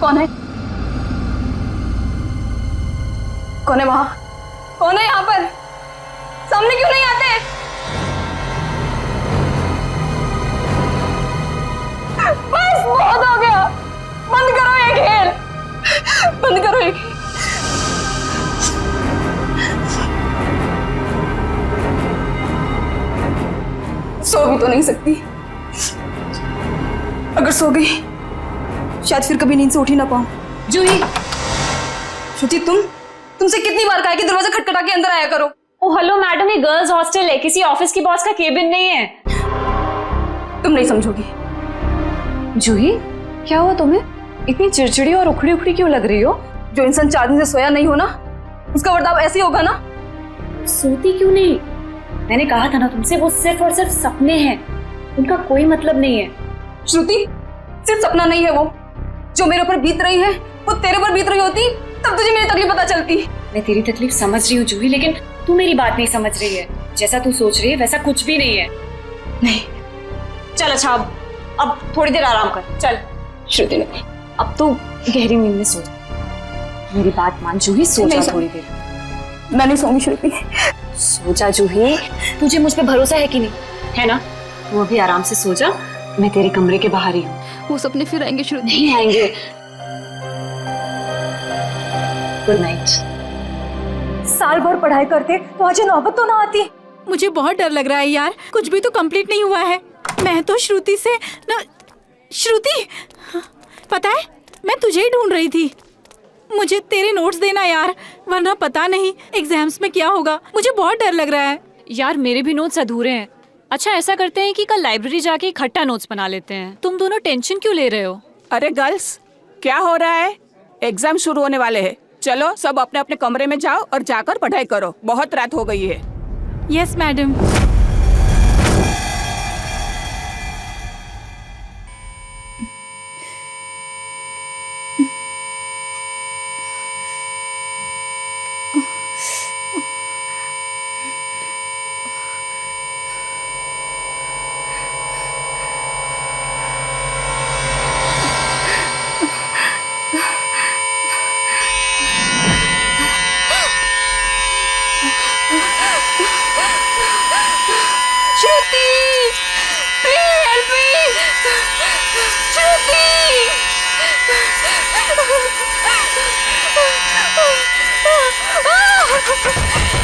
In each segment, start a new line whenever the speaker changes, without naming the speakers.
कौन है? कौन है वहां? कौन है यहाँ पर? सामने क्यों नहीं आते? बस बहुत हो गया, बंद करो ये खेल, बंद करो ये खेल। सो भी तो नहीं सकती, अगर सो गई शायद फिर कभी नींद से उठ ही ना पाऊं। जूही, श्रुति तुमसे कितनी बार कहा है कि दरवाजा खटखटा के अंदर आया करो।
ओ हेलो मैडम, ये गर्ल्स हॉस्टल है, किसी ऑफिस की बॉस का केबिन नहीं है।
तुम नहीं समझोगी।
जूही, क्या हुआ तुम्हें? इतनी चिड़चिड़ी और उखड़ी उखड़ी क्यों लग रही हो?
जो इंसान 4 दिन से सोया नहीं हो ना, उसका बर्ताव ऐसे ही होगा ना।
सोती क्यों नहीं? मैंने कहा था ना तुमसे, वो सिर्फ और सिर्फ सपने हैं, उनका कोई मतलब नहीं है।
श्रुति, सिर्फ सपना नहीं है वो, जो मेरे ऊपर बीत रही है वो तेरे ऊपर बीत रही होती तब तुझे मेरी तकलीफ पता चलती।
मैं तेरी तकलीफ समझ रही हूँ जूही, लेकिन तू मेरी बात नहीं समझ रही है। जैसा तू सोच रही है वैसा कुछ भी नहीं है।
नहीं,
चल अच्छा, अब थोड़ी देर आराम कर, चल।
श्रुति नहीं,
अब तो गहरी नींद में सो जा। मेरी बात मान जूही, सो जा थोड़ी देर।
मैं नहीं सोऊंगी श्रुति।
सो जा जूही, तुझे मुझ पे भरोसा है कि नहीं, है ना? तू अभी आराम से सो जा, मैं तेरे कमरे के बाहर ही हूँ।
वो सपने फिर आएंगे श्रुति।
नहीं आएंगे। Good night.
साल भर पढ़ाई करते तो आज नौबत तो ना आती।
मुझे बहुत डर लग रहा है यार, कुछ भी तो कंप्लीट नहीं हुआ है। मैं तो श्रुति से ना, श्रुति, पता है मैं तुझे ही ढूंढ रही थी। मुझे तेरे नोट्स देना यार, वरना पता नहीं एग्जाम्स में क्या होगा। मुझे बहुत डर लग रहा है
यार। मेरे भी नोट्स अधूरे हैं। अच्छा ऐसा करते हैं कि कल लाइब्रेरी जाके इकट्ठा नोट्स बना लेते हैं। तुम दोनों टेंशन क्यों ले रहे हो?
अरे गर्ल्स, क्या हो रहा है? एग्जाम शुरू होने वाले हैं। चलो सब अपने अपने कमरे में जाओ और जाकर पढ़ाई करो, बहुत रात हो गई है।
Yes madam.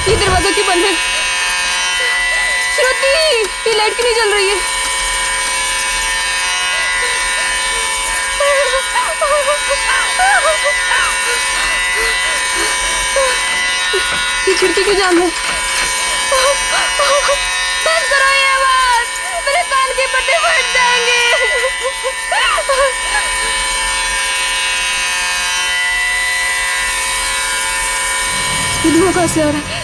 ये दरवाजा क्यों बंद है? श्रुति, ये लाइट क्यों नहीं जल रही है? ये खिड़की क्यों जाम है? बंद करो ये आवाज, मेरे कान के पट्टे फट जाएंगे। ये धुआं कहाँ से आ रहा है?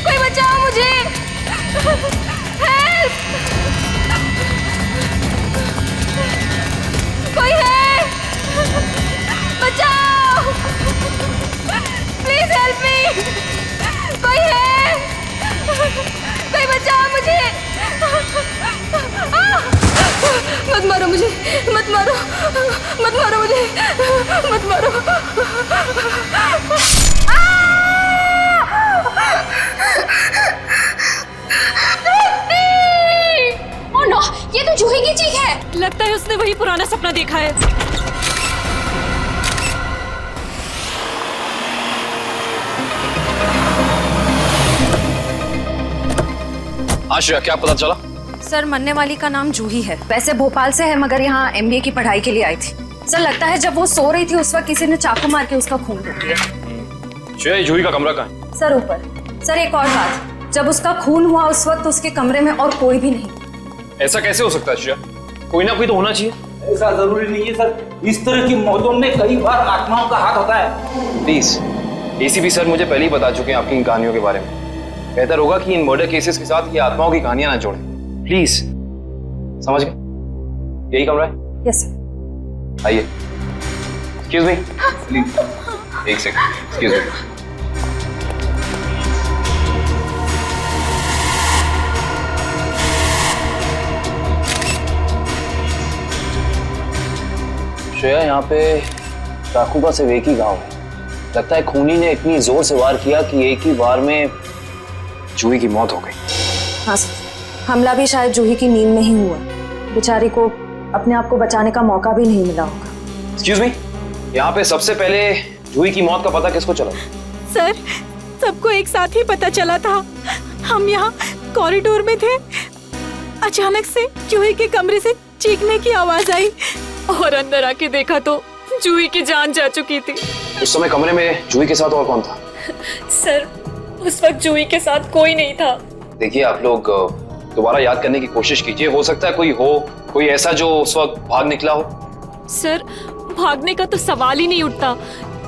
कोई बचाओ मुझे! हेल्प! कोई है? बचाओ! Please help me! कोई है? कोई बचाओ मुझे! मत मारो मुझे! मत मारो! मत मारो मुझे! मत मारो!
ओह नो, ये तो जूही की चीख है।
लगता है उसने वही पुराना सपना देखा है।
आश्रिया, क्या पता चला?
सर, मरने वाली का नाम जूही है। वैसे भोपाल से है, मगर यहाँ एमबीए की पढ़ाई के लिए आई थी। सर, लगता है जब वो सो रही थी उस वक्त किसी ने चाकू मार के उसका खून कर दिया।
श्रेया, ये जूही का कमरा कहाँ है?
सर ऊपर। सर एक और बात, जब उसका खून हुआ उस वक्त उसके कमरे में और कोई भी नहीं।
ऐसा कैसे हो सकता है श्रेया? कोई ना कोई तो होना चाहिए।
ऐसा जरूरी नहीं है सर, इस तरह की मौतों में कई बार आत्माओं का हाथ होता है।
प्लीज, एसीपी सर मुझे पहले ही बता चुके हैं आपकी इन कहानियों के बारे में। बेहतर होगा कि इन मर्डर केसेस के साथ ये आत्माओं की कहानियां ना जोड़ें। प्लीज, समझ गए? यही कमरा है?
Yes sir.
आइए। एक्सक्यूज मी, प्लीज एक सेकंड, एक्सक्यूज मी। श्रेया, यहाँ पे चाकू का सिर्फ एक ही घाव है। लगता है खूनी ने इतनी जोर से वार किया कि एक ही वार में जूही की मौत हो गई।
हाँ सर, हमला भी शायद जूही की नींद में ही हुआ। बेचारी को अपने आप को बचाने का मौका भी नहीं मिला होगा।
एक्सक्यूज मी, यहाँ पे सबसे पहले जूही की मौत का पता किसको चला?
सर, सबको एक साथ ही पता चला था। हम यहाँ कॉरिडोर में थे, अचानक से जूही के कमरे से चीखने की आवाज आई
और अंदर आके देखा तो जूही की जान जा चुकी थी।
उस समय कमरे में जूही के साथ और कौन था?
सर, उस वक्त जूही के साथ कोई नहीं था।
देखिए, आप लोग दोबारा याद करने की कोशिश कीजिए। हो सकता है कोई ऐसा जो उस वक्त भाग निकला हो।
सर, भागने का तो सवाल ही नहीं उठता,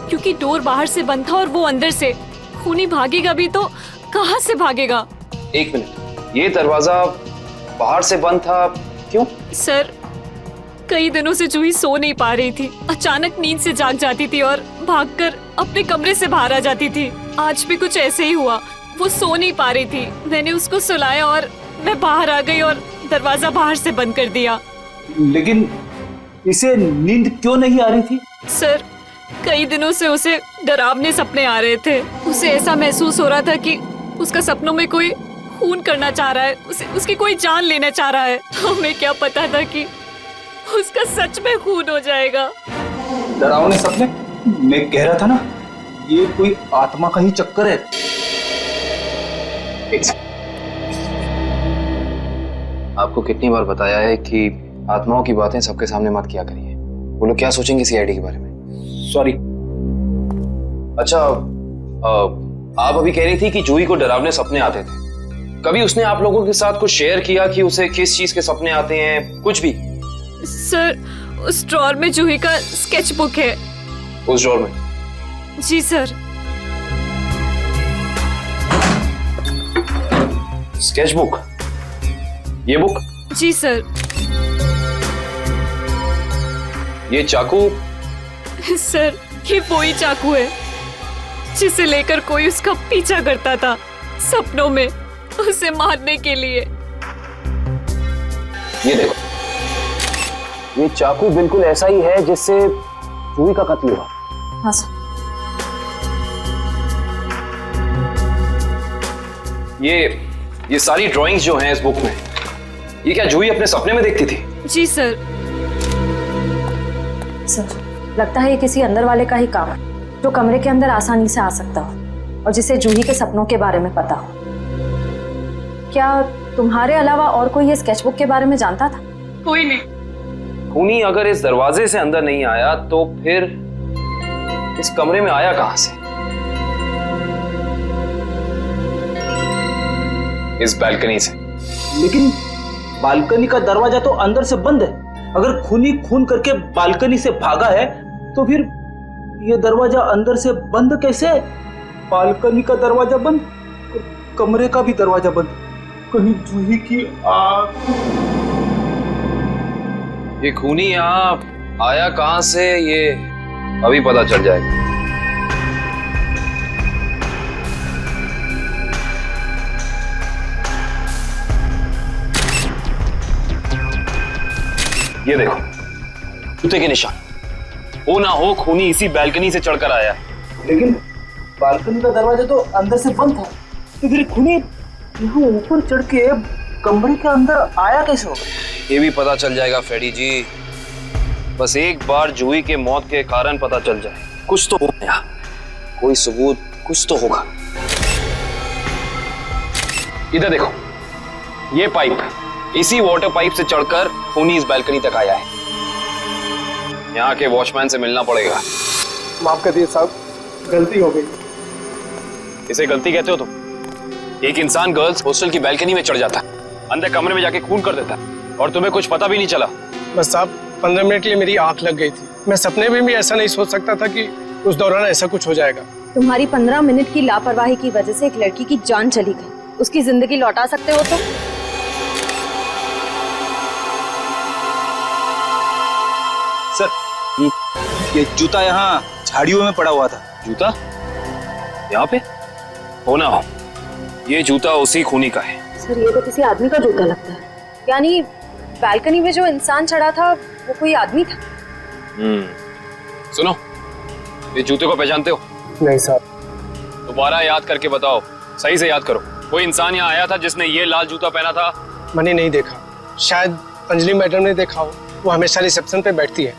क्योंकि डोर बाहर से बंद था और वो अंदर से। खूनी भागेगा भी तो कहाँ से भागेगा?
एक मिनट, ये दरवाजा बाहर से बंद था, क्यों?
सर, कई दिनों से जूही सो नहीं पा रही थी। अचानक नींद से जाग जाती थी और भागकर अपने कमरे से बाहर आ जाती थी। आज भी कुछ ऐसे ही हुआ। वो सो नहीं पा रही थी, मैंने उसको सुलाया और मैं बाहर आ गई और दरवाजा बाहर से बंद कर दिया।
लेकिन इसे नींद क्यों नहीं आ रही थी?
सर, कई दिनों से उसे डरावने सपने आ रहे थे। उसे ऐसा महसूस हो रहा था कि उसका सपनों में कोई खून करना चाह रहा है, उसकी कोई जान लेना चाह रहा है। हमें क्या पता था कि उसका सच में खून हो जाएगा।
डरावने सपने? मैं कह रहा था ना, ये कोई आत्मा का ही चक्कर है।
आपको कितनी बार बताया है कि आत्माओं की बातें सबके सामने मत किया करिए। वो लोग क्या सोचेंगे सीआईडी के बारे में?
सॉरी।
अच्छा, आप अभी कह रही थी कि जूही को डरावने सपने आते थे। कभी उसने आप लोगों के साथ कुछ शेयर किया कि उसे किस चीज के सपने आते हैं? कुछ भी?
सर, उस ड्रॉर में जूही का स्केच बुक है।
उस ड्रॉर में?
जी सर।
Sketch book? ये बुक?
जी सर।
ये चाकू?
सर, ये वही चाकू है जिसे लेकर कोई उसका पीछा करता था सपनों में, उसे मारने के लिए।
ये देखो, ये चाकू बिल्कुल ऐसा ही है जिससे जूही का कत्ल हुआ।
हाँ सर।
ये सारी ड्राइंग्स जो हैं इस बुक में, ये क्या जूही अपने सपने में देखती थी?
जी सर।
सर, लगता है ये किसी अंदर वाले का ही काम है, जो कमरे के अंदर आसानी से आ सकता हो और जिसे जूही के सपनों के बारे में पता हो। क्या तुम्हारे अलावा और कोई ये स्केचबुक के बारे में जानता था?
कोई नहीं।
खूनी अगर इस दरवाजे से अंदर नहीं आया तो फिर इस कमरे में आया कहां से? इस बालकनी से।
लेकिन बालकनी का दरवाजा तो अंदर से बंद है। अगर खूनी खून करके बालकनी से भागा है तो फिर ये दरवाजा अंदर से बंद कैसे? बालकनी का दरवाजा बंद, कमरे का भी दरवाजा बंद। कहीं जूही की आग?
ये खूनी यहाँ आया कहां से, ये अभी पता चल जाएगा। ये देखो, जूते के निशान। हो ना हो खूनी इसी बालकनी से चढ़कर आया।
लेकिन बालकनी का दरवाजा तो अंदर से बंद था, तो फिर खूनी यहाँ ऊपर चढ़ के कमरे के अंदर आया कैसे होगा?
ये भी पता चल जाएगा फ्रेडी जी। बस एक बार जूही के मौत के कारण पता चल जाए, कुछ तो होगा, कोई सबूत कुछ तो होगा। इधर देखो, ये पाइप, इसी वाटर पाइप से चढ़कर खूनी इस बालकनी तक आया है। यहाँ के वॉचमैन से मिलना पड़ेगा।
माफ कर दिए साहब, गलती हो गई।
इसे गलती कहते हो तुम? एक इंसान गर्ल्स हॉस्टल की बालकनी में चढ़ जाता है, अंदर कमरे में जाके खून कर देता है और तुम्हें कुछ पता भी नहीं चला।
बस साहब, 15 मिनट के लिए मेरी आंख लग गई थी। मैं सपने में भी ऐसा नहीं सोच सकता था कि उस दौरान ऐसा कुछ हो जाएगा।
तुम्हारी 15 मिनट की लापरवाही की वजह से एक लड़की की जान चली गई, उसकी जिंदगी लौटा सकते हो तुम?
सर, ये जूता यहाँ झाड़ियों में पड़ा हुआ था।
जूता यहाँ पे? हो ना हो, ये जूता उसी खूनी का है।
सर, ये तो किसी आदमी का जूता लगता है। यानी बालकनी में जो इंसान चढ़ा था वो कोई आदमी था?
सुनो, ये जूते को पहचानते हो?
नहीं साहब।
दोबारा याद करके बताओ, सही से याद करो। कोई इंसान यहाँ आया था जिसने ये लाल जूता पहना था?
मैंने नहीं देखा, शायद अंजलि मैडम ने देखा हो, वो हमेशा रिसेप्शन पे बैठती है।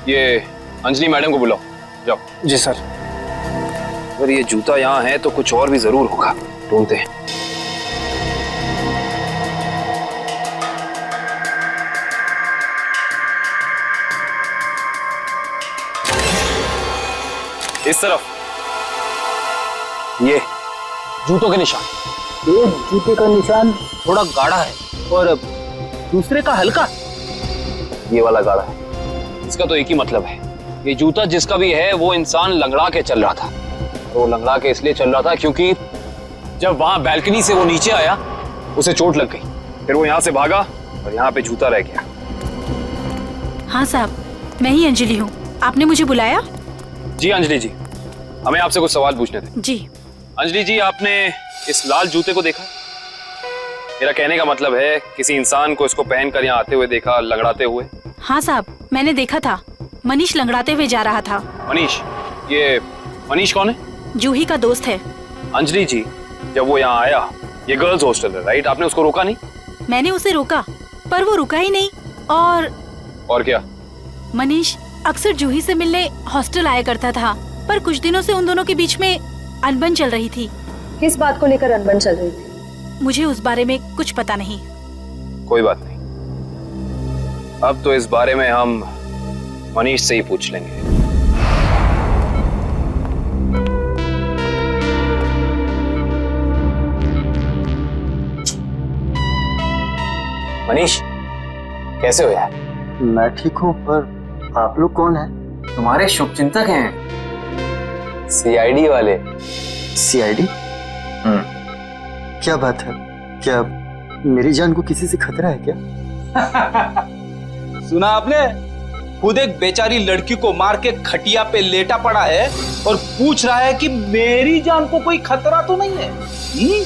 ये अंजलि मैडम को बुलाओ, जाओ।
जी सर।
अगर ये जूता यहाँ है तो कुछ और भी जरूर होगा, ढूंढते हैं। इस तरफ ये जूतों के निशान।
एक जूते का निशान थोड़ा गाढ़ा है और दूसरे का हल्का।
ये वाला गाढ़ा है। इसका तो एक ही मतलब है, ये जूता जिसका भी है वो इंसान लंगड़ा के चल रहा था। वो लंगड़ा के इसलिए चल रहा था क्योंकि जब वहां बैल्कनी से वो नीचे आया उसे चोट लग गई, फिर वो यहाँ से भागा और यहाँ पे जूता रह गया।
हाँ साहब, मैं ही अंजलि हूँ। आपने मुझे बुलाया?
जी अंजलि जी, हमें आपसे कुछ सवाल पूछने थे।
जी।
अंजलि जी, आपने इस लाल जूते को देखा? मेरा कहने का मतलब है किसी इंसान को इसको पहनकर यहाँ आते हुए देखा, लंगड़ाते हुए?
हाँ साहब, मैंने देखा था। मनीष लंगड़ाते हुए जा रहा था।
मनीष? ये मनीष कौन है?
जूही का दोस्त है।
अंजलि जी, जब वो यहाँ आया, ये गर्ल्स हॉस्टल है राइट, आपने उसको रोका नहीं?
मैंने उसे रोका पर वो रुका ही नहीं। और
क्या?
मनीष अक्सर जूही से मिलने हॉस्टल आया करता था, पर कुछ दिनों से उन दोनों के बीच में अनबन चल रही थी।
किस बात को लेकर अनबन चल रही थी?
मुझे उस बारे में कुछ पता नहीं।
कोई बात नहीं, अब तो इस बारे में हम मनीष से ही पूछ लेंगे। मनीष, कैसे हो यार?
मैं ठीक हूँ, पर आप लोग कौन हैं?
तुम्हारे शुभचिंतक हैं, सीआईडी वाले।
सीआईडी? क्या बात है? क्या मेरी जान को किसी से खतरा है क्या?
सुना आपने? खुद एक बेचारी लड़की को मार के खटिया पे लेटा पड़ा है और पूछ रहा है कि मेरी जान को कोई खतरा तो नहीं है।
ये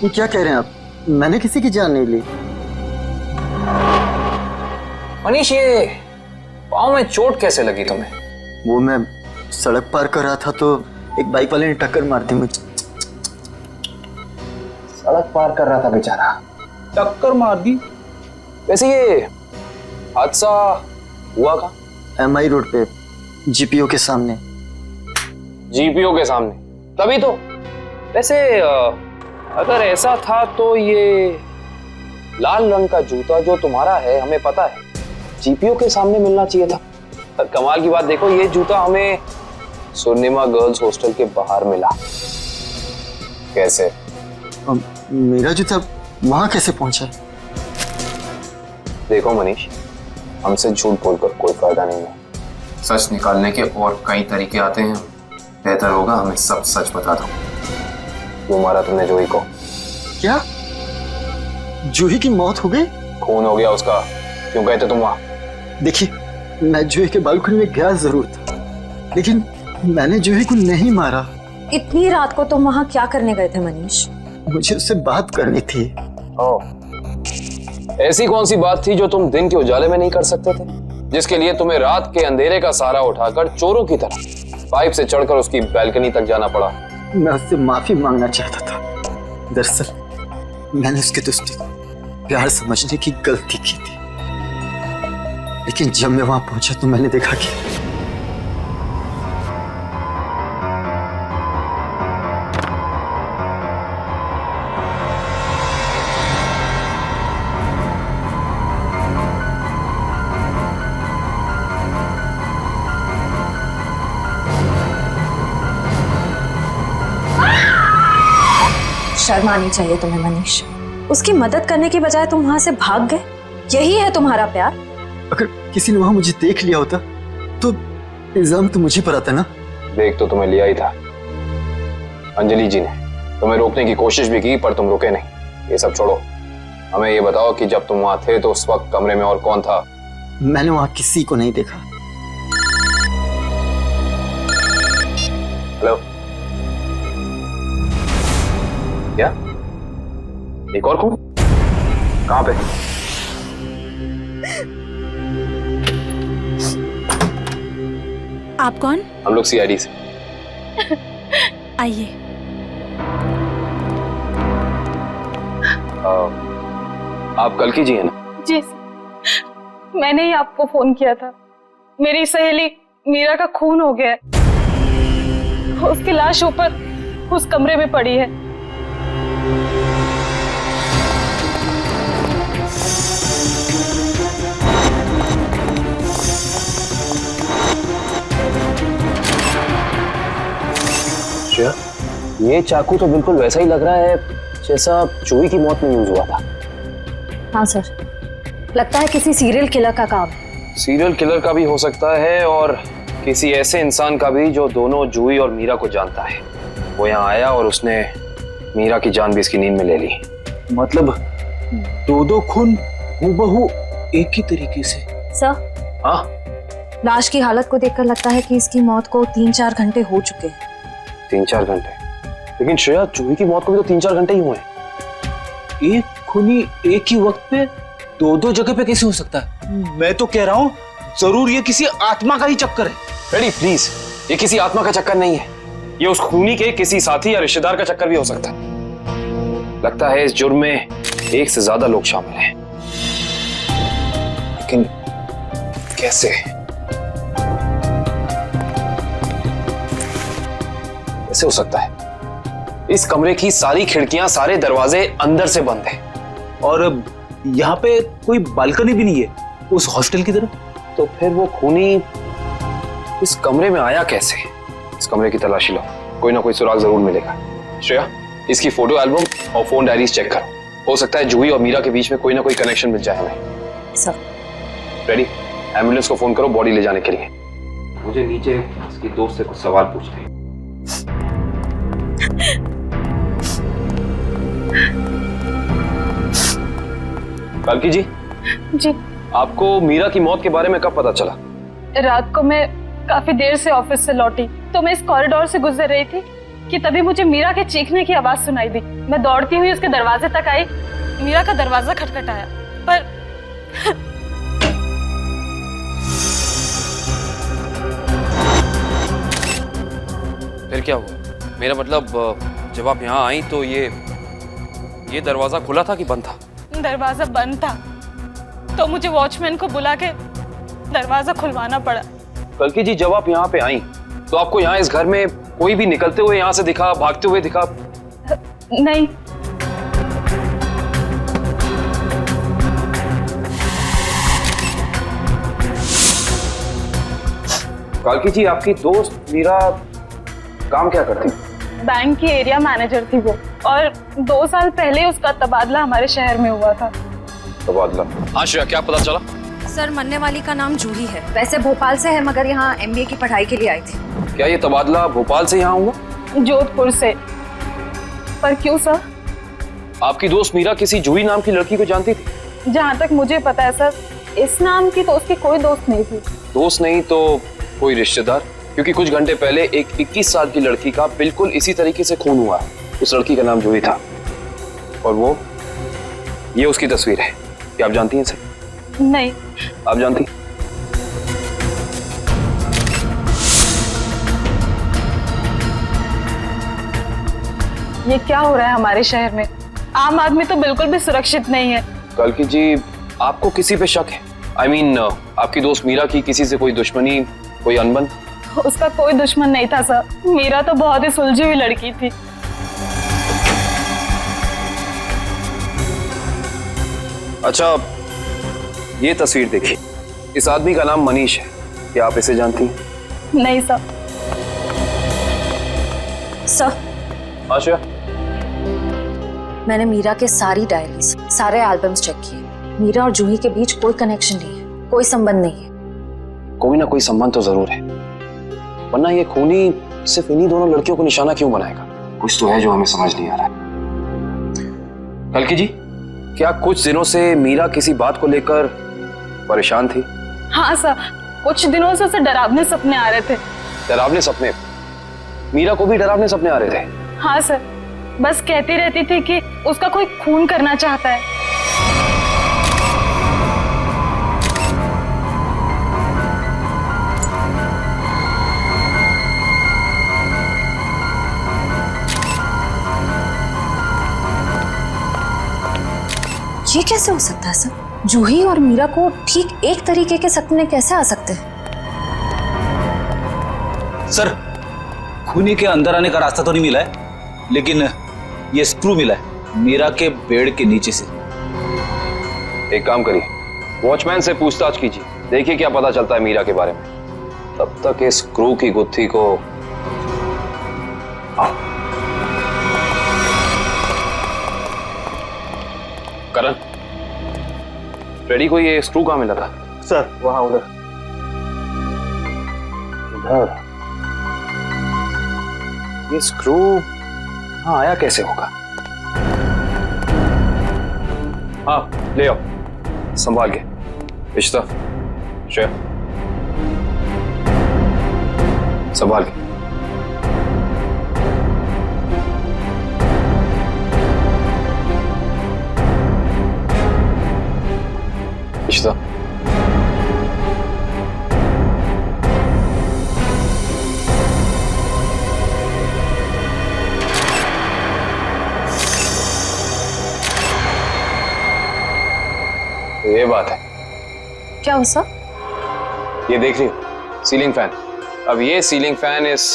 क्या कह रहे हैं आप? मैंने किसी की जान नहीं ली।
मनीष, ये पाँव में चोट कैसे लगी तुम्हें?
वो मैं सड़क पार कर रहा था तो एक बाइक वाले ने टक्कर मार दी मुझे।
सड़क पार कर रहा था बेचारा,
टक्कर मार दी?
वैसे ये हादसा हुआ कहाँ?
MI रोड पे, जीपीओ के सामने।
जीपीओ के सामने? तभी तो। वैसे अगर ऐसा था तो ये लाल रंग का जूता जो तुम्हारा है, हमें पता है जीपीओ के सामने मिलना चाहिए था। पर कमाल की बात देखो, ये जूता हमें स्वर्णिमा गर्ल्स हॉस्टल के बाहर मिला। कैसे?
मेरा जूता वहां कैसे पहुंचा?
देखो मनीष, हमसे झूठ बोलकर कोई फायदा नहीं है। सच निकालने के और कई तरीके आते हैं। बेहतर होगा हमें सब सच बता दो। क्यों मारा तुमने जूही को?
क्या जूही की मौत हो गई?
खून हो गया उसका। क्यों गए थे तुम वहां?
देखिए, मैं जूही के बालकनी में गया जरूर था, लेकिन मैंने जूही को नहीं मारा।
इतनी रात को तुम वहाँ क्या करने गए थे मनीष?
मुझे उससे बात करनी थी।
ऐसी कौन सी बात थी जो तुम दिन के उजाले में नहीं कर सकते थे, जिसके लिए तुम्हें रात के अंधेरे का सहारा उठाकर चोरों की तरह पाइप से चढ़कर उसकी बैल्कनी तक जाना पड़ा?
मैं उससे माफी मांगना चाहता था। दरअसल मैंने उसके दोस्ती को प्यार समझने की गलती की थी, लेकिन जब मैं वहां पहुंचा तो मैंने देखा कि
शर्म आनी चाहिए तुम्हें मनीष। उसकी मदद करने की बजाय तुम वहां से भाग गए। यही है तुम्हारा प्यार?
अगर किसी ने वहां मुझे देख लिया होता तो इल्जाम तो मुझे पर आता ना।
देख तो तुम्हें लिया ही था। अंजलि जी ने तुम्हें रोकने की कोशिश भी की पर तुम रुके नहीं। ये सब छोड़ो, हमें ये बताओ कि जब तुम वहां थे तो उस वक्त कमरे में और कौन था?
मैंने वहां किसी को नहीं देखा।
हेलो, क्या? एक और कौन? कहां पे?
आप कौन?
हम लोग सीआईडी से।
आइए।
आप कल्कि जी हैं ना?
जी सर, मैंने ही आपको फोन किया था। मेरी सहेली मीरा का खून हो गया है। उसकी लाश ऊपर उस कमरे में पड़ी है।
श्रेया, ये चाकू तो बिल्कुल वैसा ही लग रहा है जैसा जूही की मौत में यूज हुआ था।
हाँ सर, लगता है किसी सीरियल किलर का काम।
सीरियल किलर का भी हो सकता है और किसी ऐसे इंसान का भी जो दोनों जूही और मीरा को जानता है। वो यहाँ आया और उसने मीरा की जान भी इसकी नींद में ले ली।
मतलब दो खून हूबहू एक ही तरीके से।
सर,
हाँ,
लाश की हालत को देखकर लगता है कि इसकी मौत को 3-4 घंटे हो चुके हैं।
3-4 घंटे? लेकिन श्रेया, जूही की मौत को भी तो 3-4 घंटे ही हुए हैं।
एक खूनी एक ही वक्त पे दो जगह पे कैसे हो सकता है? मैं तो कह रहा हूँ जरूर ये किसी आत्मा का ही चक्कर है।
रेडी प्लीज, ये किसी आत्मा का चक्कर नहीं है। ये उस खूनी के किसी साथी या रिश्तेदार का चक्कर भी हो सकता है। लगता है इस जुर्म में एक से ज्यादा लोग शामिल हैं। लेकिन कैसे? कैसे हो सकता है? इस कमरे की सारी खिड़कियां, सारे दरवाजे अंदर से बंद हैं।
और यहाँ पे कोई बालकनी भी नहीं है उस हॉस्टल की तरफ।
तो फिर वो खूनी इस कमरे में आया कैसे? इस कमरे की तलाशी लो, कोई ना कोई सुराग जरूर मिलेगा। श्रेया, इसकी फोटो एल्बम और फोन डायरीज चेक करो। हो सकता है जूही और मीरा के बीच में कोई ना कोई कनेक्शन मिल जाए हमें।
Sir,
ready? एम्बुलेंस को फोन करो बॉडी ले जाने के लिए। मुझे नीचे इसकी दोस्त से कुछ सवाल पूछने हैं। कल्कि जी, आपको मीरा की मौत के बारे में कब पता चला?
रात को मैं काफी देर से ऑफिस से लौटी तो मैं इस कॉरिडोर से गुजर रही थी कि तभी मुझे मीरा के चीखने की आवाज सुनाई दी। मैं दौड़ती हुई उसके दरवाजे तक आई। मीरा का दरवाजा खटखटाया पर
फिर क्या हुआ? मेरा मतलब जब आप यहाँ आई तो ये दरवाजा खुला था कि बंद था?
दरवाजा बंद था तो मुझे वॉचमैन को बुला के दरवाजा खुलवाना पड़ा।
कल्कि जी, जब आप यहाँ पे आई तो आपको यहाँ इस घर में कोई भी निकलते हुए यहाँ से दिखा, भागते हुए दिखा?
नहीं।
कल्कि जी, आपकी दोस्त मीरा काम क्या करती?
बैंक की एरिया मैनेजर थी वो, और 2 साल पहले उसका तबादला हमारे शहर में हुआ था।
तबादला? हाँ श्रेया, क्या पता चला?
सर, मरने वाली का नाम जूही है। वैसे भोपाल से है मगर यहाँ MBA की पढ़ाई के लिए आई थी।
क्या ये तबादला भोपाल से यहाँ हुआ?
जोधपुर से। पर क्यों सर?
आपकी दोस्त मीरा किसी जूही नाम की लड़की को जानती थी?
जहाँ तक मुझे पता है सर, इस नाम की तो उसकी कोई दोस्त नहीं थी।
दोस्त नहीं तो कोई रिश्तेदार? क्योंकि कुछ घंटे पहले एक 21 साल की लड़की का बिल्कुल इसी तरीके से खून हुआ है। उस लड़की का नाम जूही था और ये उसकी तस्वीर है। क्या आप जानती हैं इसे?
नहीं।
आप जानती?
ये क्या हो रहा है हमारे शहर में? आम आदमी तो बिल्कुल भी सुरक्षित नहीं है।
कल्कि जी, आपको किसी पे शक है? I mean, आपकी दोस्त मीरा की किसी से कोई दुश्मनी, कोई अनबन?
उसका कोई दुश्मन नहीं था सर। मीरा तो बहुत ही सुलझी हुई लड़की थी।
अच्छा, ये तस्वीर देखिए। इस आदमी का नाम मनीष है। क्या आप इसे जानती हैं?
नहीं सर।
सर,
आशा,
मैंने मीरा के सारी डायरीज, सारे एल्बम्स चेक किए। मीरा और जूही के बीच कोई कनेक्शन नहीं है। कोई संबंध नहीं है।
कोई ना कोई संबंध तो जरूर है, वरना ये खूनी सिर्फ इन्हीं दोनों लड़कियों को निशाना क्यों बनाएगा? कुछ तो है जो हमें समझ नहीं आ रहा है। कल्कि जी, क्या कुछ दिनों से मीरा किसी बात को लेकर परेशान थी?
हाँ सर, कुछ दिनों से उसे डरावने सपने आ रहे थे।
डरावने सपने? मीरा को भी डरावने सपने आ रहे थे?
हाँ सर, बस कहती रहती थी कि उसका कोई खून करना चाहता है।
ये कैसे हो सकता है सर? जूही और मीरा को ठीक एक तरीके के सपने कैसे आ सकते हैं?
सर, खूनी के अंदर आने का रास्ता तो नहीं मिला है, लेकिन ये स्क्रू मिला है मीरा के बेड के नीचे से।
एक काम करिए, वॉचमैन से पूछताछ कीजिए, देखिए क्या पता चलता है मीरा के बारे में। तब तक इस स्क्रू की गुत्थी को करण, फ्रेडी को ये स्क्रू कहाँ मिला था?
सर वहां उधर।
इधर? ये स्क्रू हाँ आया कैसे होगा? हाँ ले आओ, संभाल के। इश्ता, श्रेया, संभाल के। इश्ता, ये बात है।
क्या हो सर?
ये देख रही हो सीलिंग फैन? अब ये सीलिंग फैन इस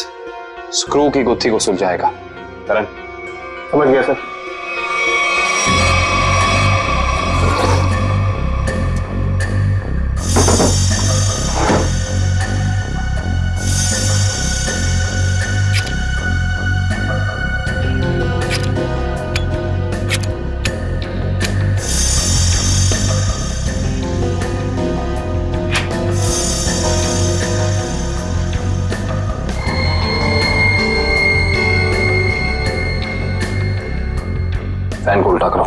स्क्रू की गुत्थी को सुलझाएगा। करण,
समझ गया सर।
फैन को उल्टा करो।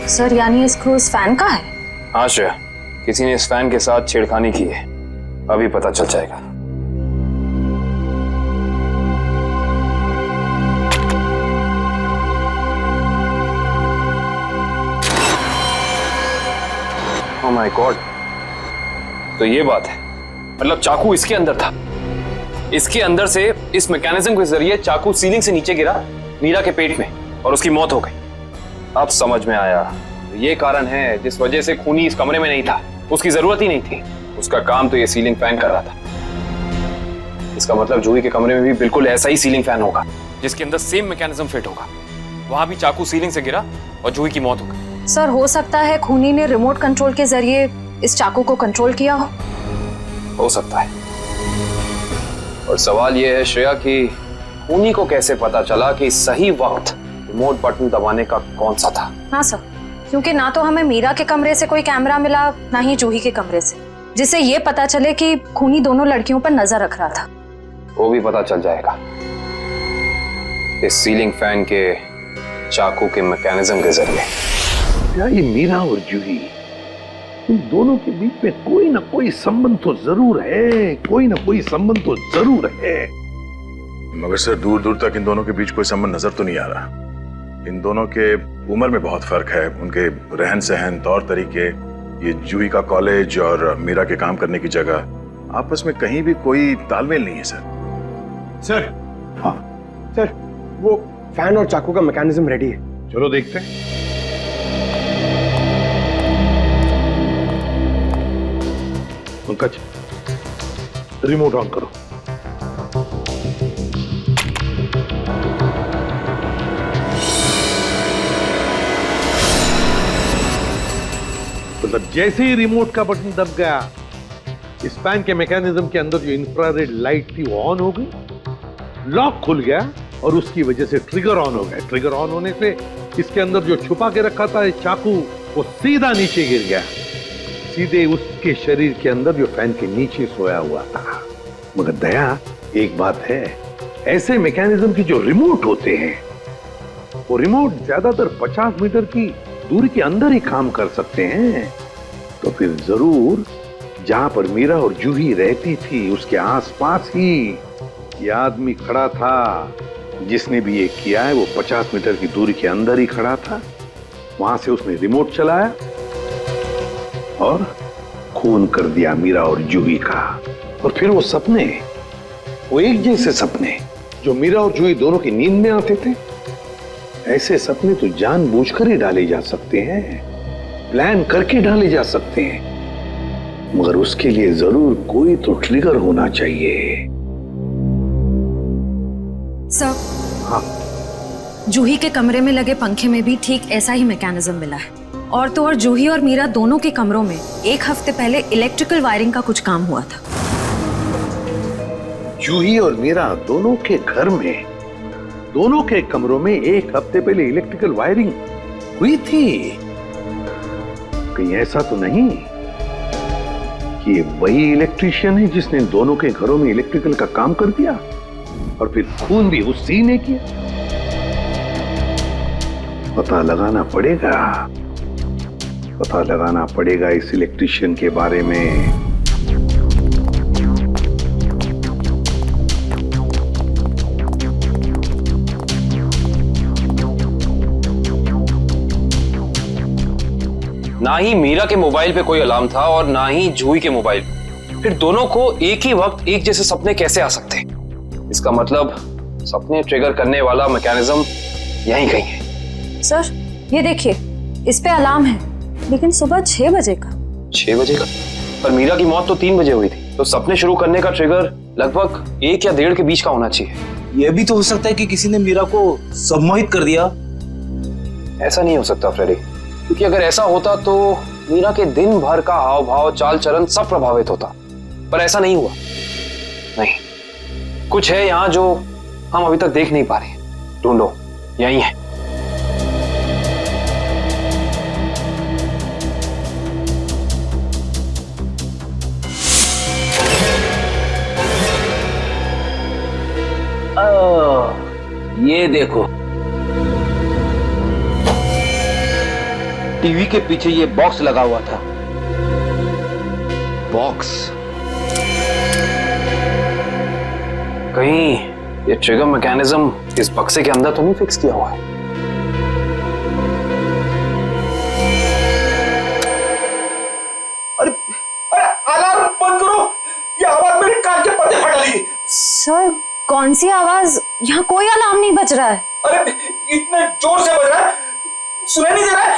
सर यानी ये स्क्रू इस फैन का है?
हाँ श्रेया, किसी ने इस फैन के साथ छेड़खानी की है, अभी पता चल जाएगा। ओह माय गॉड, तो ये बात है, मतलब चाकू इसके अंदर था। इसके अंदर से इस मैकेनिज्म के जरिए चाकू सीलिंग से नीचे गिरा मीरा के पेट में और उसकी मौत हो गई। अब समझ में आया, ये कारण है जिस वजह से खूनी इस कमरे में नहीं था। उसकी जरूरत ही नहीं थी, उसका काम तो ये सीलिंग फैन कर रहा था। इसका मतलब जूही के कमरे में भी बिल्कुल ऐसा ही सीलिंग फैन होगा जिसके अंदर सेम मैकेनिज्म फिट होगा। वहां भी चाकू सीलिंग से गिरा और जूही की मौत हो गई।
सर हो सकता है खूनी ने रिमोट कंट्रोल के जरिए इस चाकू को कंट्रोल किया हो
सकता है। और सवाल यह है श्रेया कि खूनी को कैसे पता चला कि सही वक्त रिमोट बटन दबाने का कौन सा था?
हाँ सर, क्योंकि ना तो हमें मीरा के कमरे से कोई कैमरा मिला, ना ही जूही के कमरे से, जिससे ये पता चले कि खूनी दोनों लड़कियों पर नजर रख रहा था।
वो भी पता चल जाएगा इस सीलिंग फैन के चाकू के मैकेनिज्म के जरिए।
क्या ये मीरा और जूही, इन दोनों के बीच में कोई ना कोई संबंध तो जरूर है, कोई ना कोई संबंध तो जरूर है।
मगर सर दूर दूर तक इन दोनों के बीच कोई संबंध नजर तो नहीं आ रहा। इन दोनों के उम्र में बहुत फर्क है, उनके रहन सहन, तौर तरीके, ये जूही का कॉलेज और मीरा के काम करने की जगह, आपस में कहीं भी कोई तालमेल नहीं है सर।
सर, हाँ सर, वो फैन और चाकू का मैकेनिज्म रेडी है।
चलो देखते हैं।
पंकज, रिमोट ऑन करो। मतलब जैसे ही रिमोट का बटन दब गया, इस फैन के मैकेनिज्म के अंदर जो इंफ्रारेड लाइट थी वो ऑन हो गई, लॉक खुल गया और उसकी वजह से ट्रिगर ऑन हो गया। ट्रिगर ऑन होने से इसके अंदर जो छुपा के रखा था चाकू, वो सीधा नीचे गिर गया, सीधे उसके शरीर के अंदर जो फैन के नीचे सोया हुआ था। मगर दया, एक बात है, ऐसे मैकेनिज्म की जो रिमोट होते हैं, वो रिमोट ज्यादातर 50 मीटर की दूरी के अंदर ही काम कर सकते हैं। तो फिर जरूर जहां पर मीरा और जूही रहती थी उसके आसपास ही ये आदमी खड़ा था। जिसने भी ये किया है वो 50 मीटर की दूरी के अंदर ही खड़ा था। वहां से उसने रिमोट चलाया और खून कर दिया मीरा और जूही का। और फिर वो सपने, वो एक जैसे सपने जो मीरा और जूही दोनों की नींद में आते थे, ऐसे सपने तो जानबूझकर ही डाले जा सकते हैं, प्लान करके डाले जा सकते हैं, मगर उसके लिए जरूर कोई तो ट्रिगर होना चाहिए।
सर,
हाँ,
जूही के कमरे में लगे पंखे में भी ठीक ऐसा ही मैकेनिज्म मिला है। और तो और जूही और मीरा दोनों के कमरों में 1 हफ्ते पहले इलेक्ट्रिकल वायरिंग का कुछ काम हुआ था।
जूही और मीरा दोनों के घर में, दोनों के कमरों में 1 हफ्ते पहले इलेक्ट्रिकल वायरिंग हुई थी। कहीं ऐसा तो नहीं कि ये वही इलेक्ट्रीशियन है जिसने दोनों के घरों में इलेक्ट्रिकल का काम कर दिया और फिर खून भी उसी ने किया? पता लगाना पड़ेगा इस इलेक्ट्रीशियन के बारे में।
ना ही मीरा के मोबाइल पे कोई अलार्म था और ना ही जूही के मोबाइल पे। फिर दोनों को एक ही वक्त एक जैसे सपने कैसे आ सकते हैं? इसका मतलब सपने ट्रिगर करने वाला मैकेनिज्म यहीं कहीं है।
सर, ये देखिए, इस पे अलार्म है, लेकिन सुबह 6 बजे का।
6 बजे का? पर मीरा की मौत तो 3 बजे हुई थी, तो सपने शुरू करने का ट्रिगर लगभग 1 या 1.5 के बीच का होना चाहिए।
यह भी तो हो सकता है कि किसी ने मीरा को सम्मोहित कर दिया।
ऐसा नहीं हो सकता फ्रेडी, क्योंकि अगर ऐसा होता तो मीरा के दिन भर का हाव भाव, चाल चलन सब प्रभावित होता। पर ऐसा नहीं हुआ। नहीं, कुछ है यहाँ जो हम अभी तक देख नहीं पा रहे। ढूंढो, यही है।
ये देखो, टीवी के पीछे ये बॉक्स लगा हुआ था।
बॉक्स? कहीं ये ट्रिगर मैकेनिज्म इस बक्से के अंदर तो नहीं फिक्स किया हुआ है?
अरे अलार्म बंद करो, ये आवाज मेरे कान के पर्दे फटा ली।
सर, कौन सी आवाज? यहाँ कोई अलार्म नहीं बज रहा है।
अरे इतने जोर से बज रहा है, सुनाई नहीं दे रहा है।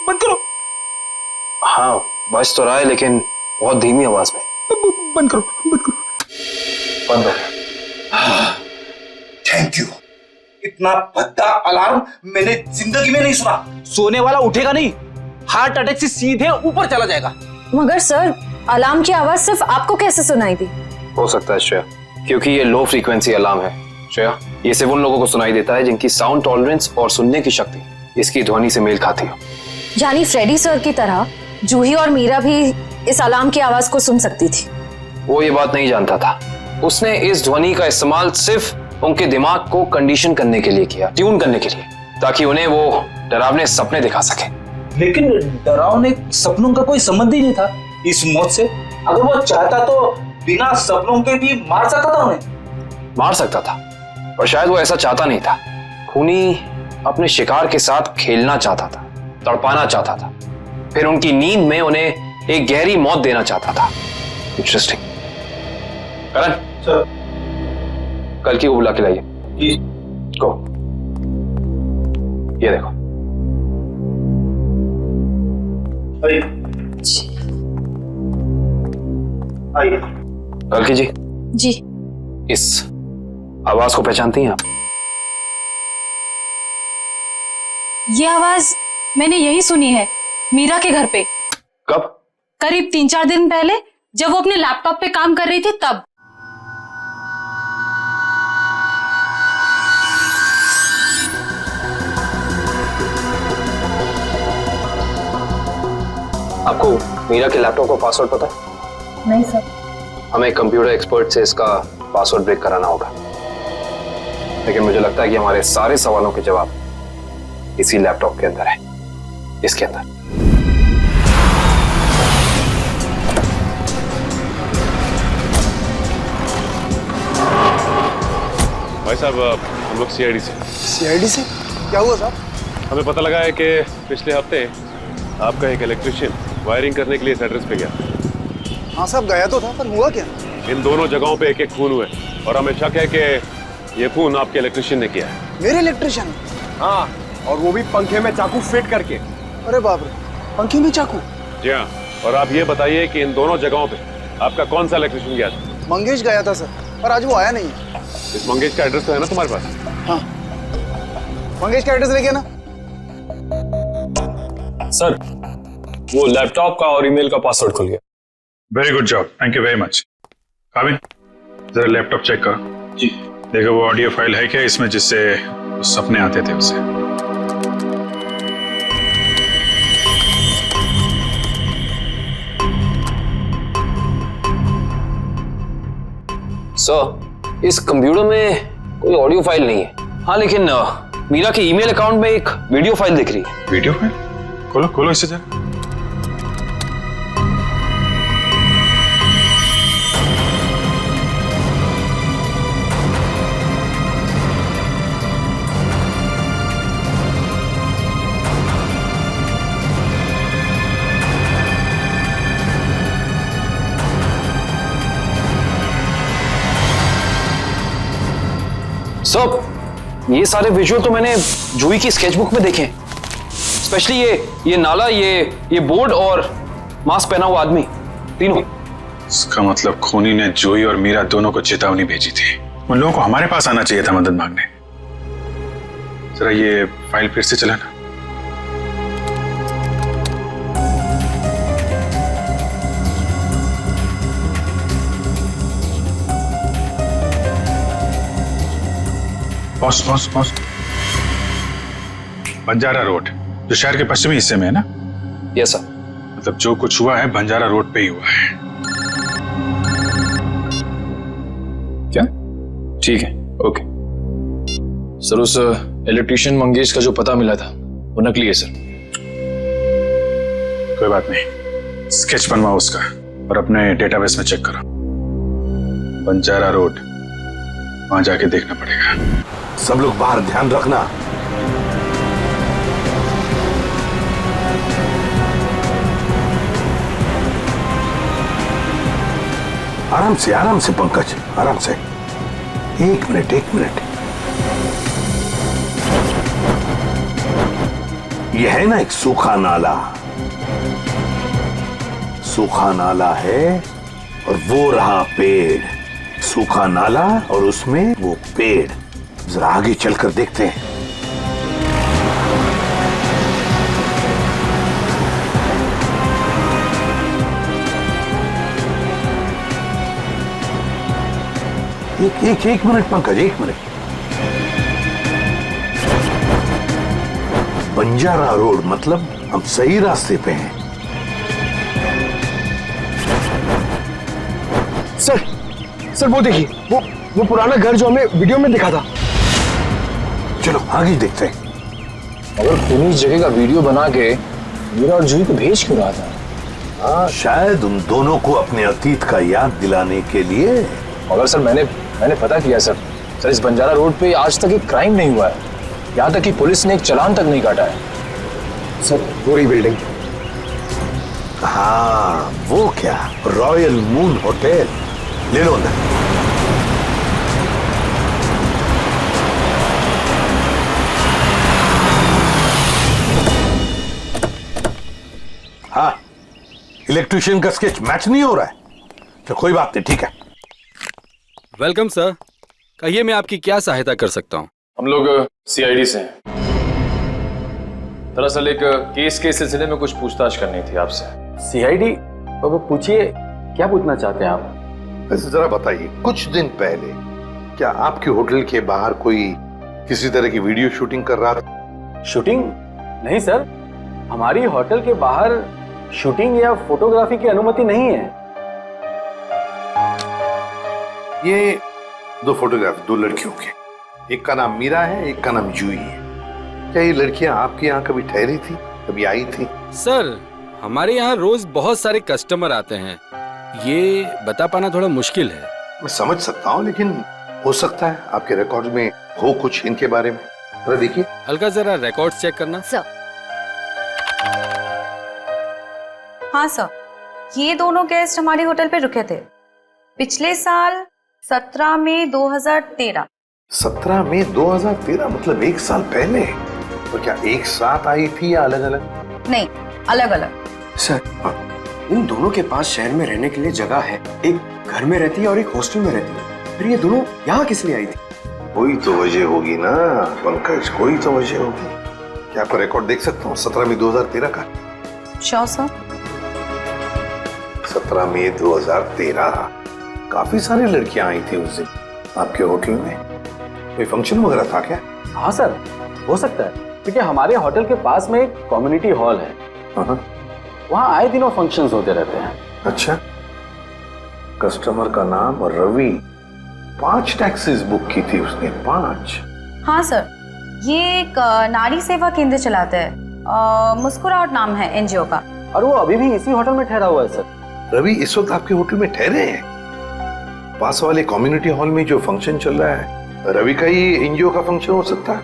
बंद करो।
हाँ, बज तो रहा है, लेकिन बहुत धीमी आवाज में।
बंद करो, बंद करो।
बंद हो गया।
Thank you. इतना भद्दा अलार्म मैंने जिंदगी में नहीं सुना। सोने वाला उठेगा नहीं, हार्ट अटैक से सीधे ऊपर चला जाएगा।
मगर सर, अलार्म की आवाज सिर्फ आपको कैसे सुनाई दी?
हो सकता है श्रेया, क्योंकि ये लो फ्रीक्वेंसी अलार्म है। श्रेया, ये सिर्फ उन लोगों को सुनाई देता है जिनकी साउंड टॉलरेंस और सुनने की शक्ति इसकी ध्वनि से मेल खाती हो।
यानी फ्रेडी सर की तरह जूही और मीरा भी इस अलार्म की आवाज को सुन सकती थी।
वो ये बात नहीं जानता था। उसने इस ध्वनि का इस्तेमाल सिर्फ उनके दिमाग को कंडीशन करने के लिए किया, ट्यून करने के लिए, ताकि उन्हें वो डरावने सपने दिखा सके।
लेकिन डरावने सपनों का कोई संबंध ही नहीं था इस मौत से। अगर वो चाहता तो बिना सपनों के भी मार सकता था उन्हें।
मार सकता था, पर शायद वो ऐसा चाहता नहीं था। खूनी अपने शिकार के साथ खेलना चाहता था, तड़पाना चाहता था, फिर उनकी नींद में उन्हें एक गहरी मौत देना चाहता था। इंटरेस्टिंग। करण
सर,
कल की को बुला के लाइए।
जी।
को ये देखो।
आइए।
अलकी जी,
जी।
इस आवाज को पहचानती हैं आप?
ये आवाज मैंने यही सुनी है, मीरा के घर पे।
कब?
करीब 3-4 दिन पहले, जब वो अपने लैपटॉप पे काम कर रही थी तब।
आपको मीरा के लैपटॉप का पासवर्ड पता है?
नहीं सर।
हमें कंप्यूटर एक्सपर्ट से इसका पासवर्ड ब्रेक कराना होगा, लेकिन मुझे लगता है कि हमारे सारे सवालों के जवाब इसी लैपटॉप के अंदर है, इसके अंदर।
भाई साहब, हम लोग सीआईडी से।
सीआईडी से? क्या हुआ साहब?
हमें पता लगा है कि पिछले हफ्ते आपका एक इलेक्ट्रिशियन वायरिंग करने के लिए इस एड्रेस पे गया।
हाँ साहब, गया तो था, पर हुआ क्या?
इन दोनों जगहों पे एक एक खून हुए और हमें शक है कि ये खून आपके इलेक्ट्रिशियन ने किया है।
मेरे इलेक्ट्रिशियन?
हाँ, और वो भी पंखे में चाकू फिट करके।
अरे बाप रे, पंखे में चाकू?
जी हाँ, और आप ये बताइए कि इन दोनों जगहों पे आपका कौन सा इलेक्ट्रिशियन गया था?
मंगेश गया था सर, पर आज वो आया नहीं है।
इस मंगेश का एड्रेस तो है ना तुम्हारे पास?
हाँ, मंगेश का एड्रेस लेके ना।
सर, वो लैपटॉप का और ईमेल का पासवर्ड खुल गया।
Very good job, thank you very much. काबिन, जरा लैपटॉप चेक करो।
जी।
देखो वो ऑडियो फाइल है क्या इसमें, जिससे सपने आते थे उससे?
सर, इस कंप्यूटर में कोई ऑडियो फाइल नहीं है। हाँ, लेकिन मीरा के ईमेल अकाउंट में एक वीडियो फाइल दिख रही है।
Video file? खोलो खोलो इसे जरा।
सर, ये सारे विजुअल तो मैंने जूही की स्केचबुक में देखे, स्पेशली ये नाला, ये बोर्ड और मास्क पहना हुआ आदमी, तीनों।
इसका मतलब खूनी ने जूही और मीरा दोनों को चेतावनी भेजी थी। उन लोगों को हमारे पास आना चाहिए था मदद मांगने। जरा ये फाइल फिर से चलाना। Boss boss boss, Banjara road जो शहर के पश्चिमी हिस्से में है ना?
Yes sir.
मतलब जो कुछ हुआ है बंजारा रोड पे ही हुआ है।
क्या? ठीक है, ओके। सर, उस इलेक्ट्रिशियन मंगेश का जो पता मिला था वो नकली है सर।
कोई बात नहीं, स्केच बनवाओ उसका और अपने डेटाबेस में चेक करो। बंजारा रोड, वहां जाके देखना पड़ेगा।
सब लोग बाहर ध्यान रखना। आराम से पंकज, आराम से। एक मिनट। यह है ना एक सूखा नाला है और वो रहा पेड़। सूखा नाला और उसमें वो पेड़। जरा आगे चलकर देखते हैं। एक मिनट पंकज, एक मिनट। बंजारा रोड मतलब हम सही रास्ते पे हैं।
सर वो देखिए, वो पुराना घर जो हमें वीडियो में दिखा था।
चलो आगे देखते हैं।
अगर खूनी इस जगह का वीडियो बना के मीरा और जूही को भेज क्यों रहा था?
हाँ, शायद उन दोनों को अपने अतीत का याद दिलाने के लिए।
मगर सर, मैंने पता किया सर, इस बंजारा रोड पे आज तक एक क्राइम नहीं हुआ है। यहाँ तक कि पुलिस ने एक चालान तक नहीं काटा है।
सर, वो रही बिल्डिंग।
हाँ, वो क्या, रॉयल मून होटल। ले लो अंदर। हाँ, इलेक्ट्रिशियन का स्केच मैच नहीं हो रहा है। तो कोई बात नहीं, ठीक है,
वेलकम सर। कहिए मैं आपकी क्या सहायता कर सकता हूँ?
हम लोग सीआईडी से हैं। दरअसल एक केस के सिलसिले में कुछ पूछताछ करनी थी आपसे।
सीआईडी? अब पूछिए, क्या पूछना चाहते हैं आप?
वैसे जरा बताइए, कुछ दिन पहले क्या आपके होटल के बाहर कोई किसी तरह की वीडियो शूटिंग कर रहा था?
शूटिंग? नहीं सर, हमारी होटल के बाहर शूटिंग या फोटोग्राफी की अनुमति नहीं है।
ये दो फोटोग्राफ, दो लड़कियों के, एक का नाम मीरा है, एक का नाम जूही है। क्या ये लड़कियां आपके यहाँ कभी ठहरी थी, कभी आई थी?
सर, हमारे यहाँ रोज बहुत सारे कस्टमर आते हैं, ये बता पाना थोड़ा मुश्किल है।
मैं समझ सकता हूँ, लेकिन हो सकता है आपके रिकॉर्ड में हो कुछ इनके बारे में। जरा देखिए।
हल्का जरा रिकॉर्ड्स चेक करना।
सर। हाँ सर, ये दोनों गेस्ट हमारे होटल पे रुके थे पिछले साल 17 मई 2013।
17 मई 2013, मतलब 1 साल पहले। तो क्या एक साथ आई थी या अलग अलग?
नहीं, अलग अलग।
सर, इन दोनों के पास शहर में रहने के लिए जगह है। एक घर में रहती है और एक हॉस्टल में रहती है। फिर ये दोनों यहाँ किस लिए आई थी?
कोई तो वजह होगी ना पंकज, कोई तो वजह होगी। क्या आपका रिकॉर्ड देख सकता हूँ 17 मई 2013 का?
Sure sir.
17 मई 2013, काफी सारी लड़कियां आई थी उस दिन आपके होटल में। कोई फंक्शन वगैरह था क्या?
हाँ सर, हो सकता है, क्योंकि हमारे होटल के पास में एक कम्युनिटी हॉल है। वहाँ आए दिनों फंक्शंस होते रहते हैं।
अच्छा, कस्टमर का नाम रवि, 5 टैक्सीज बुक की थी उसने, 5।
हाँ सर, ये एक नारी सेवा केंद्र चलाते हैं, मुस्कुराहट नाम है एनजीओ का।
और वो अभी भी इसी होटल में ठहरा हुआ है सर।
रवि इस वक्त आपके होटल में ठहरे हैं? पास वाले कम्युनिटी हॉल में जो फंक्शन चल रहा है, रवि का ही एनजीओ का फंक्शन हो सकता है।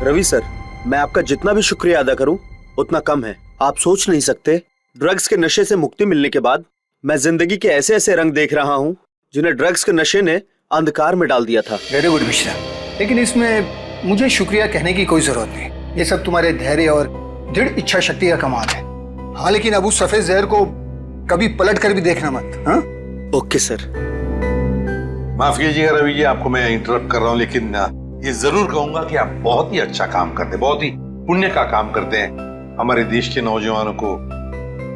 रवि सर, मैं आपका जितना भी शुक्रिया अदा करूं उतना कम है। आप सोच नहीं सकते, ड्रग्स के नशे से मुक्ति मिलने के बाद मैं जिंदगी के ऐसे ऐसे रंग देख रहा हूं जिन्हें ड्रग्स के नशे ने अंधकार में डाल दिया था।
वेरी गुड मिश्रा, लेकिन इसमें मुझे शुक्रिया कहने की कोई जरूरत नहीं। ये सब तुम्हारे धैर्य और दृढ़ इच्छा शक्ति का कमाल है। हाँ, लेकिन अब उस सफेद जहर को कभी पलट कर भी देखना मत। हाँ, ओके सर।
माफ कीजिएगा रवि जी, आपको मैं इंटरप्ट कर रहा हूँ, लेकिन ये जरूर कहूंगा कि आप बहुत ही अच्छा काम करते हैं, बहुत ही पुण्य का काम करते हैं हमारे देश के नौजवानों को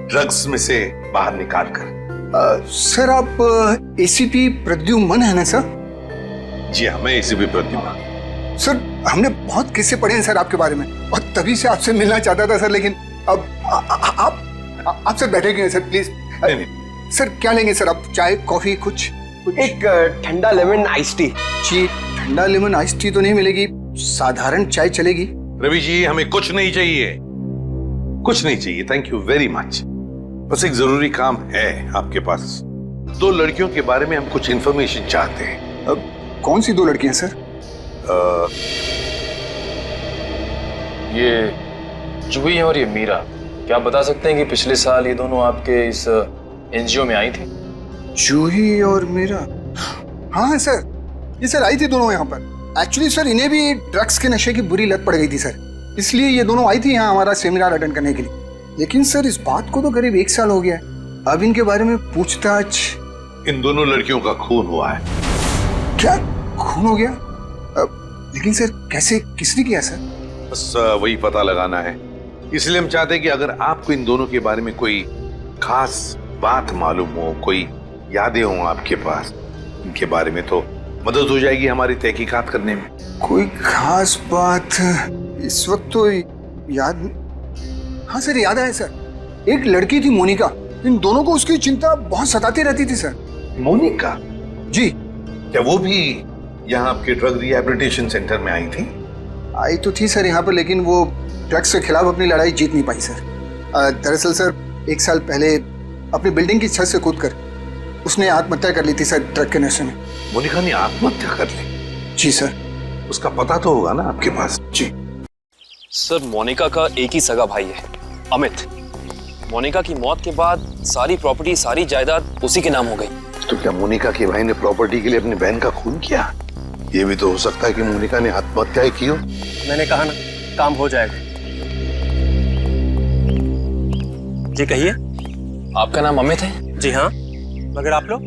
ड्रग्स में से बाहर निकाल कर।
सर, आप एसीपी प्रद्युमन है ना सर?
जी हाँ, मैं एसीपी प्रद्युमन।
सर, हमने बहुत किस्से पढ़े हैं सर आपके बारे में, और तभी से आपसे मिलना चाहता था सर, लेकिन अब आप सर बैठे क्यों हैं सर, प्लीज। सर, क्या लेंगे सर आप? चाय, कॉफी, कुछ?
एक ठंडा लेमन आइस टी।
जी, ठंडा लेमन आइस टी तो नहीं मिलेगी, साधारण चाय चलेगी।
रवि जी, हमें कुछ नहीं चाहिए, कुछ नहीं चाहिए, थैंक यू वेरी मच। बस एक जरूरी काम है आपके पास। 2 लड़कियों के बारे में हम कुछ इंफॉर्मेशन चाहते हैं।
अब कौन सी 2 लड़कियां सर?
ये जूही और ये मीरा, क्या आप बता सकते हैं कि पिछले साल ये दोनों आपके इस एनजीओ में आई थी?
जूही और मीरा? हाँ सर, ये सर आई थी दोनों यहाँ पर। एक्चुअली सर, इन्हें भी ड्रग्स के नशे की बुरी लत पड़ गई थी सर, इसलिए ये दोनों आई थी यहाँ हमारा सेमिनार अटेंड करने के लिए। लेकिन सर, इस बात को तो करीब 1 साल हो गया है। अब इनके बारे में पूछताछ।
इन दोनों लड़कियों का खून हुआ है।
क्या खून हो गया? लेकिन सर, कैसे, किसने किया सर?
बस वही पता लगाना है, इसलिए हम चाहते हैं कि अगर आपको इन दोनों के बारे में कोई खास बात मालूम हो, कोई यादें हो आपके पास इनके बारे में, तो मदद हो जाएगी हमारी तहकीकात करने में।
कोई खास बात इस वक्त तो याद। हाँ सर, याद आया सर, एक लड़की थी मोनिका, इन दोनों को उसकी चिंता बहुत सताती रहती थी सर।
मोनिका?
जी।
क्या वो भी यहाँ आपके ड्रग रिहैबिलिटेशन सेंटर में आई थी?
आई तो थी सर यहाँ पर, लेकिन वो ड्रग्स के खिलाफ अपनी लड़ाई जीत नहीं पाई सर। दरअसल सर, 1 साल पहले अपनी बिल्डिंग की छत से कूदकर उसने आत्महत्या कर ली थी सर, ड्रग के नशे में।
मोनिका ने आत्महत्या कर ली?
जी सर।
उसका पता तो होगा ना आपके पास?
जी
सर, मोनिका का एक ही सगा भाई है, अमित। मोनिका की मौत के बाद सारी प्रॉपर्टी, सारी जायदाद उसी के नाम हो गई।
तो क्या मोनिका के भाई ने प्रॉपर्टी के लिए अपनी बहन का खून किया? ये भी तो हो सकता है कि मोनिका ने आत्महत्या की हो।
मैंने कहा ना, काम हो जाएगा। जी कहिए।
आपका नाम अमित है?
जी हाँ, मगर आप लोग?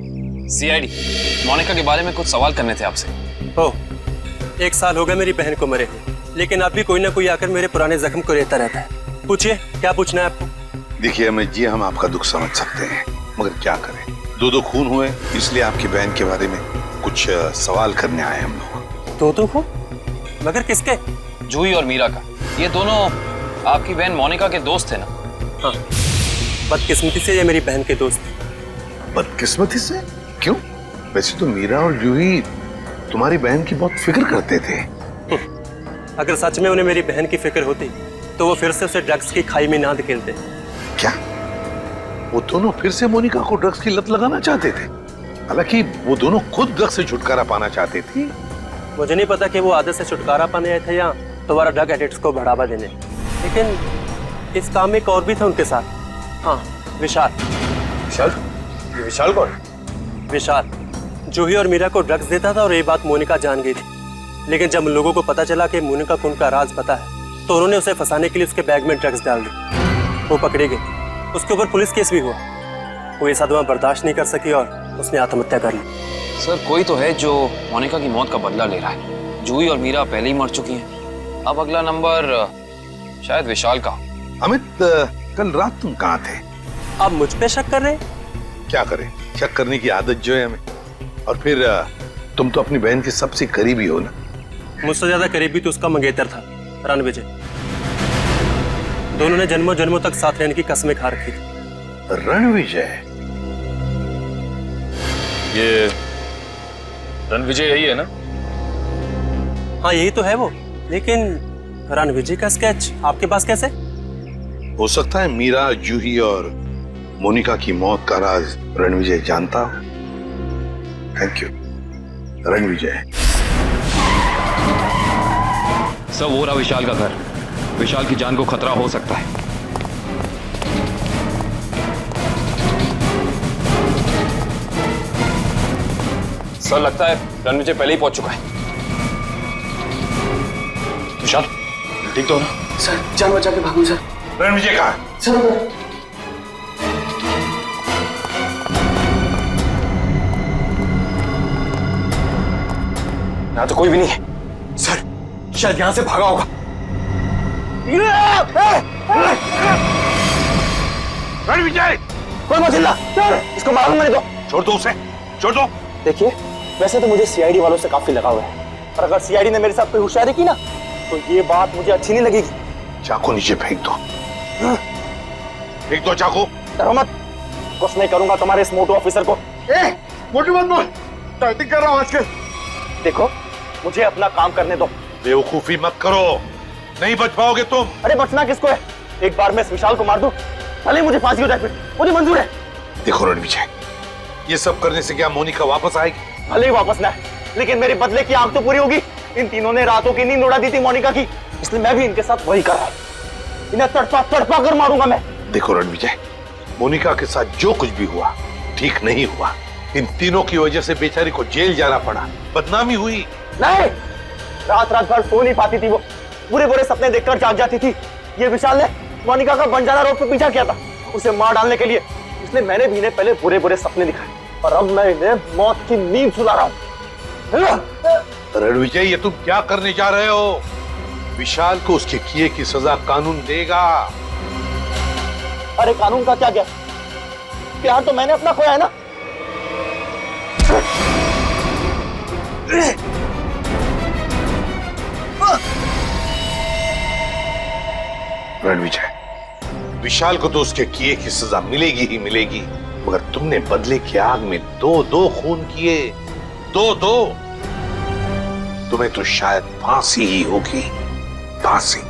सीआईडी, मोनिका के बारे में कुछ सवाल करने थे आपसे।
ओह, 1 साल हो गया मेरी बहन को मरे हुए, लेकिन अब भी कोई ना कोई आकर मेरे पुराने जख्म को रहता रहता है। पूछिए, क्या पूछना है आपको?
देखिए अमित जी, हम आपका दुख समझ सकते हैं, मगर क्या करें, 2 खून हुए, इसलिए आपकी बहन के बारे में कुछ सवाल करने आए हम लोग।
2 खून? मगर किसके?
जूही और मीरा का। ये दोनों आपकी बहन मोनिका के दोस्त थे ना?
हाँ, बदकिस्मती से ये मेरी बहन के दोस्त थे।
बदकिस्मती से? क्यों? वैसे तो मीरा और जूही तुम्हारी बहन की बहुत फिक्र करते थे।
अगर सच में उन्हें मेरी बहन की फिक्र होती तो वो फिर से उसे ड्रग्स की खाई में ना धकेलते।
क्या वो दोनों फिर से मोनिका को ड्रग्स की लत लगाना चाहते थे? हालांकि वो दोनों खुद ड्रग्स से छुटकारा पाना चाहते थे।
मुझे नहीं पता कि वो आदत से छुटकारा पाने आए थे या दोबारा ड्रग एडिक्ट्स को बढ़ावा देने, लेकिन इस काम में एक और भी था उनके साथ। हाँ, विशाल।
विशाल? ये विशाल कौन?
विशाल जूही और मीरा को ड्रग्स देता था और ये बात मोनिका जान गई थी, लेकिन जब लोगों को पता चला कि मोनिका को उनका राज पता है तो उन्होंने उसे फंसाने के लिए उसके बैग में ड्रग्स डाल दी। वो पकड़ी गई, उसके ऊपर पुलिस केस भी हुआ। वो ये सदमा बर्दाश्त नहीं कर सकी और उसने आत्महत्या कर ली।
सर, कोई तो है जो मोनिका की मौत का बदला ले रहा है। जूही और मीरा पहले ही मर चुकी हैं। अब अगला नंबर शायद विशाल का।
अमित, कल रात तुम कहाँ थे?
आप मुझ पे शक कर रहे हैं?
क्या करें, शक करने की आदत जो है हमें। और फिर तुम तो अपनी बहन के सबसे करीबी हो ना।
मुझसे ज्यादा करीबी तो उसका मंगेतर था, रणविजय। दोनों ने जन्मों जन्मों तक साथ रहने की कस्में खा रखी थी।
रणविजय?
ये रणविजय यही है ना?
हाँ, यही तो है वो, लेकिन रणविजय का स्केच आपके पास कैसे?
हो सकता है मीरा, जूही और मोनिका की मौत का राज रणविजय जानता हो। Thank you Ranvijay.
सब वो रहा विशाल का घर। विशाल की जान को खतरा हो सकता है। सर, लगता है रणविजय पहले ही पहुंच चुका है। विशाल, ठीक तो हो ना?
सर, जान बचा के भागो सर।
रणविजय कहाँ है?
सर,
यहाँ तो कोई भी नहीं है।
सर, शायद यहाँ से भागा होगा।
रणविजय!
कोई मत हिलना, इसको मालूम नहीं दो।
छोड़ दो उसे, छोड़ दो।
देखिए, वैसे तो मुझे सीआईडी वालों से काफी लगाव है, पर अगर सीआईडी ने मेरे साथ कोई होशियारी की ना तो ये बात मुझे अच्छी नहीं लगेगी।
चाकू नीचे फेंक दो, फेंक दो चाकू।
डरो मत, कुछ नहीं करूंगा तुम्हारे इस मोटू ऑफिसर को। मोटू मत बोल, टाइटिंग कर रहा हूँ आजकल। देखो, मुझे अपना काम करने दो।
बेवकूफी मत करो, नहीं बच पाओगे तुम।
अरे बचना किसको है? एक बार मैं इस विशाल को मार दूं, भले मुझे फांसी हो जाए, फिर मुझे मंजूर है।
देखो रणविजय, ये सब करने से क्या मोनिका वापस आएगी?
भले ही वापस ना है, लेकिन मेरी बदले की आग तो पूरी होगी। इन तीनों ने रातों की नींद उड़ा दी थी मोनिका की, इसलिए मैं भी इनके साथ वही कर रहा हूं। इन्हें तड़पा तड़पा कर मारूंगा मैं।
देखो रणविजय, मोनिका के साथ जो कुछ भी हुआ ठीक नहीं हुआ। इन तीनों की वजह से बेचारी को जेल जाना पड़ा, बदनामी हुई।
नहीं, रात रात भर सो नहीं पाती थी वो, बुरे बुरे सपने देखकर जाग जाती थी। ये विशाल ने मोनिका का बंजारा रोड पे पीछा किया था उसे मार डालने के लिए, इसलिए मैंने भी इन्हें पहले बुरे बुरे सपने दिखाए और अब मैं इन्हें मौत की नींद सुला रहा हूं।
रणविजय, ये तुम क्या करने जा रहे हो? विशाल को उसके किए की सजा कानून देगा।
अरे कानून का क्या गया, प्यार तो मैंने अपना खोया है ना।
रणविजय, विशाल को तो उसके किए की सजा मिलेगी ही मिलेगी, मगर तुमने बदले की आग में दो खून किए, दो। तुम्हें तो शायद फांसी ही होगी, फांसी।